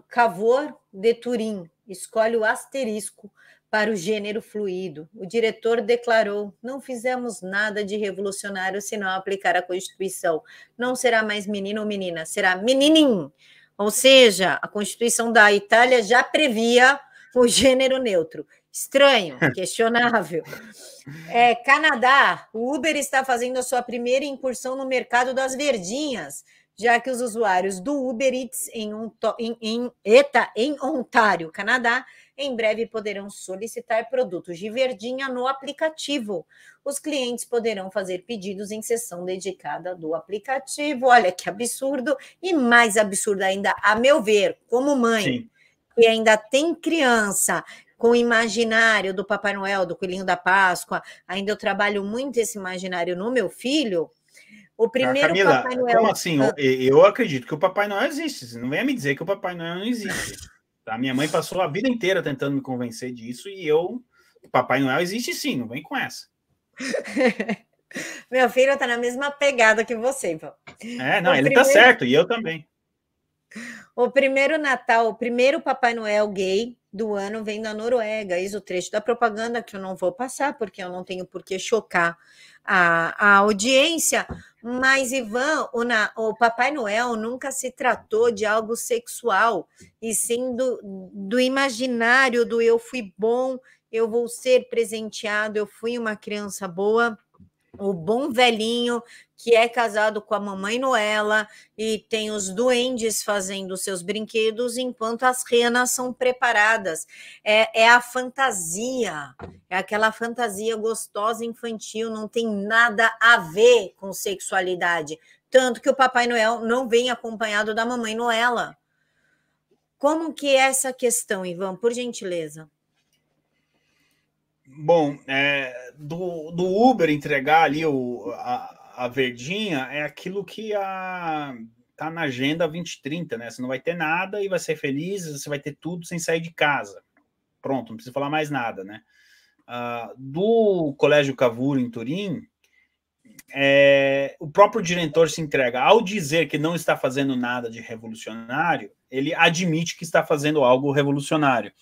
Cavour de Turim escolhe o asterisco para o gênero fluido. O diretor declarou: não fizemos nada de revolucionário se não aplicar a Constituição. Não será mais menino ou menina, será menininho. Ou seja, a Constituição da Itália já previa o gênero neutro. Estranho, questionável. Canadá, o Uber está fazendo a sua primeira incursão no mercado das verdinhas, já que os usuários do Uber Eats em Ontário, Canadá, em breve poderão solicitar produtos de verdinha no aplicativo. Os clientes poderão fazer pedidos em seção dedicada do aplicativo. Olha que absurdo, e mais absurdo ainda, a meu ver, como mãe, sim, que ainda tem criança com o imaginário do Papai Noel, do Coelhinho da Páscoa, ainda eu trabalho muito esse imaginário no meu filho. O primeiro Camila, Papai Noel... Como assim? Eu acredito que o Papai Noel existe. Você não venha me dizer que o Papai Noel não existe. A minha mãe passou a vida inteira tentando me convencer disso e o Papai Noel existe sim, não vem com essa. Meu filho está na mesma pegada que você, Ivan. Ele está certo, e eu também. O primeiro Natal, o primeiro Papai Noel gay do ano vem da Noruega. Eis o trecho da propaganda que eu não vou passar, porque eu não tenho por que chocar a audiência. Mas, Ivan, o Papai Noel nunca se tratou de algo sexual, e sim do imaginário do eu fui bom eu vou ser presenteado, eu fui uma criança boa. O bom velhinho que é casado com a mamãe Noela e tem os duendes fazendo seus brinquedos enquanto as renas são preparadas. É a fantasia, é aquela fantasia gostosa infantil, não tem nada a ver com sexualidade. Tanto que o Papai Noel não vem acompanhado da mamãe Noela. Como que é essa questão, Ivan, por gentileza? Bom, do Uber entregar ali a verdinha é aquilo que tá na agenda 2030, né? Você não vai ter nada e vai ser feliz, você vai ter tudo sem sair de casa. Pronto, não precisa falar mais nada, né? Do Colégio Cavour em Turim, o próprio diretor se entrega. Ao dizer que não está fazendo nada de revolucionário, ele admite que está fazendo algo revolucionário.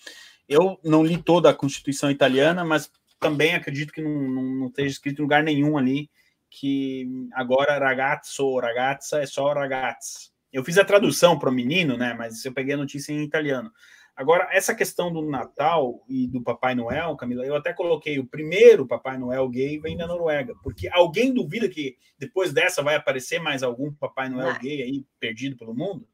Eu não li toda a Constituição italiana, mas também acredito que não esteja escrito em lugar nenhum ali que agora ragazzo ou ragazza é só ragazzi. Eu fiz a tradução para o menino, né? Mas eu peguei a notícia em italiano. Agora, essa questão do Natal e do Papai Noel, Camila, eu até coloquei o primeiro Papai Noel gay vem da Noruega, porque alguém duvida que depois dessa vai aparecer mais algum Papai Noel gay aí perdido pelo mundo?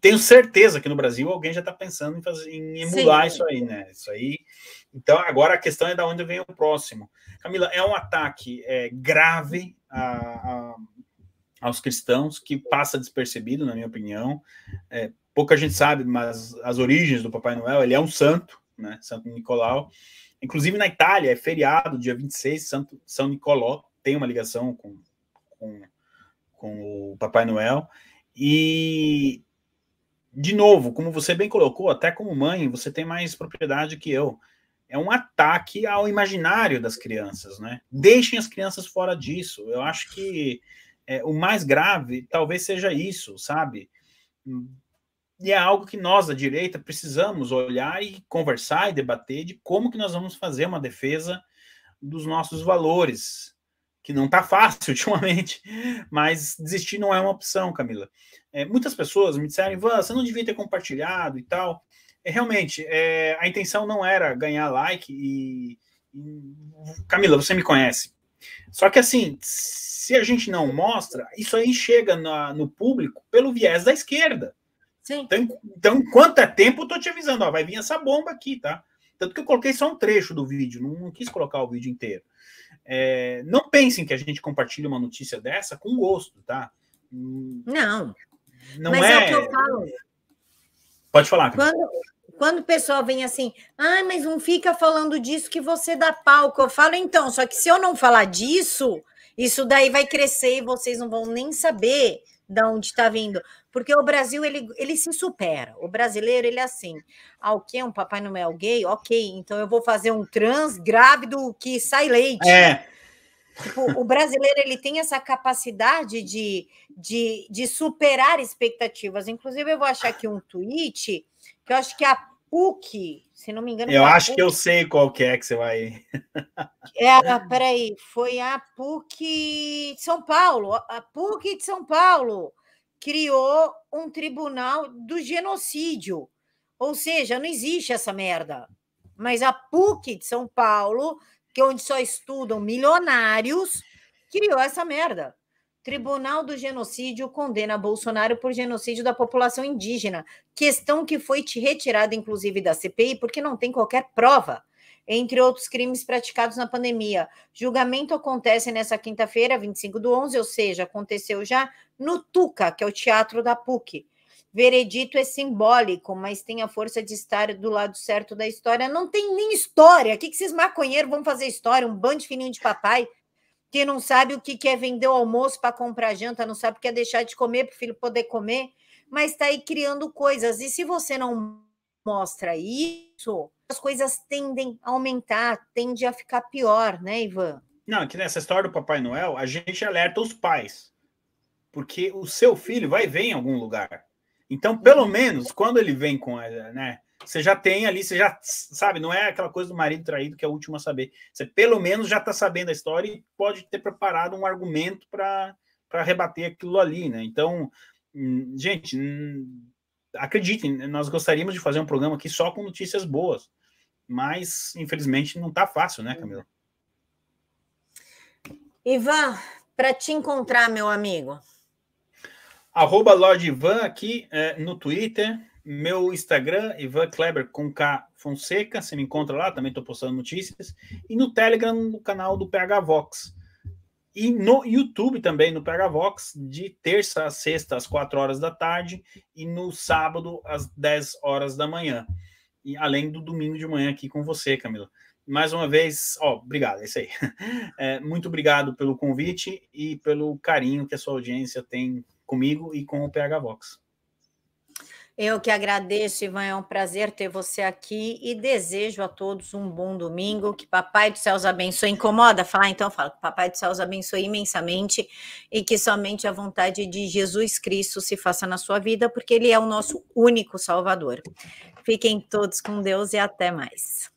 Tenho certeza que no Brasil alguém já está pensando em emular isso aí, né? Isso aí. Então, agora a questão é de onde vem o próximo. Camila, é um ataque grave aos cristãos que passa despercebido, na minha opinião. Pouca gente sabe, mas as origens do Papai Noel, ele é um santo, né? Santo Nicolau. Inclusive na Itália é feriado, dia 26, São Nicolò, tem uma ligação com o Papai Noel. E, de novo, como você bem colocou, até como mãe, você tem mais propriedade que eu. É um ataque ao imaginário das crianças, né? Deixem as crianças fora disso. Eu acho que o mais grave talvez seja isso, sabe? E é algo que nós, da direita, precisamos olhar e conversar e debater de como que nós vamos fazer uma defesa dos nossos valores, que não está fácil ultimamente, mas desistir não é uma opção, Camila. Muitas pessoas me disseram, Ivan, você não devia ter compartilhado e tal. Realmente, a intenção não era ganhar like Camila, você me conhece. Só que assim, se a gente não mostra, isso aí chega no público pelo viés da esquerda. Sim. Então, enquanto é tempo, eu tô te avisando, vai vir essa bomba aqui, tá? Tanto que eu coloquei só um trecho do vídeo, não quis colocar o vídeo inteiro. Não pensem que a gente compartilha uma notícia dessa com gosto, tá? Não mas é o que eu falo. Pode falar. Quando o pessoal vem assim, mas não fica falando disso que você dá palco. Eu falo, então, só que se eu não falar disso, isso daí vai crescer e vocês não vão nem saber de onde está vindo. Porque o Brasil, ele se supera. O brasileiro, ele é assim, o quê? Um Papai Noel gay? Ok, então eu vou fazer um trans grávido que sai leite. Tipo, o brasileiro, ele tem essa capacidade de superar expectativas. Inclusive, eu vou achar aqui um tweet que eu acho que a PUC, se não me engano... Eu acho que eu sei qual que é que você vai... Peraí, foi a PUC de São Paulo. A PUC de São Paulo criou um tribunal do genocídio. Ou seja, não existe essa merda. Mas a PUC de São Paulo, que é onde só estudam milionários, criou essa merda. Tribunal do Genocídio condena Bolsonaro por genocídio da população indígena. Questão que foi retirada, inclusive, da CPI, porque não tem qualquer prova, entre outros crimes praticados na pandemia. Julgamento acontece nessa quinta-feira, 25/11, ou seja, aconteceu já no Tuca, que é o teatro da PUC. Veredito é simbólico, mas tem a força de estar do lado certo da história. Não tem nem história. O que esses maconheiros vão fazer história? Um bando de fininho de papai que não sabe o que é vender o almoço para comprar janta, não sabe o que é deixar de comer para o filho poder comer, mas está aí criando coisas. E se você não mostra isso, as coisas tendem a aumentar, tende a ficar pior, né, Ivan? Não, aqui nessa história do Papai Noel, a gente alerta os pais, porque o seu filho vai ver em algum lugar. Então, pelo menos, quando ele vem com, né, você já tem ali, você já sabe, não é aquela coisa do marido traído que é o último a saber. Você pelo menos já está sabendo a história e pode ter preparado um argumento para rebater aquilo ali, né? Então, gente, acreditem, nós gostaríamos de fazer um programa aqui só com notícias boas. mas infelizmente não está fácil, né, Camila? Ivan, para te encontrar, meu amigo. @Lord Ivan aqui no Twitter, meu Instagram, Ivan Kleber com K Fonseca, você me encontra lá, também estou postando notícias, e no Telegram, no canal do PH Vox. E no YouTube também, no PH Vox, de terça a sexta, às 4 horas da tarde, e no sábado, às 10 horas da manhã. E além do domingo de manhã aqui com você, Camila. Mais uma vez, obrigado, é isso aí. Muito obrigado pelo convite e pelo carinho que a sua audiência tem comigo e com o PH Vox. Eu que agradeço, Ivan, é um prazer ter você aqui e desejo a todos um bom domingo, que Papai do Céu os abençoe. Incomoda falar? Então fala, que Papai do Céu os abençoe imensamente e que somente a vontade de Jesus Cristo se faça na sua vida, porque Ele é o nosso único Salvador. Fiquem todos com Deus e até mais.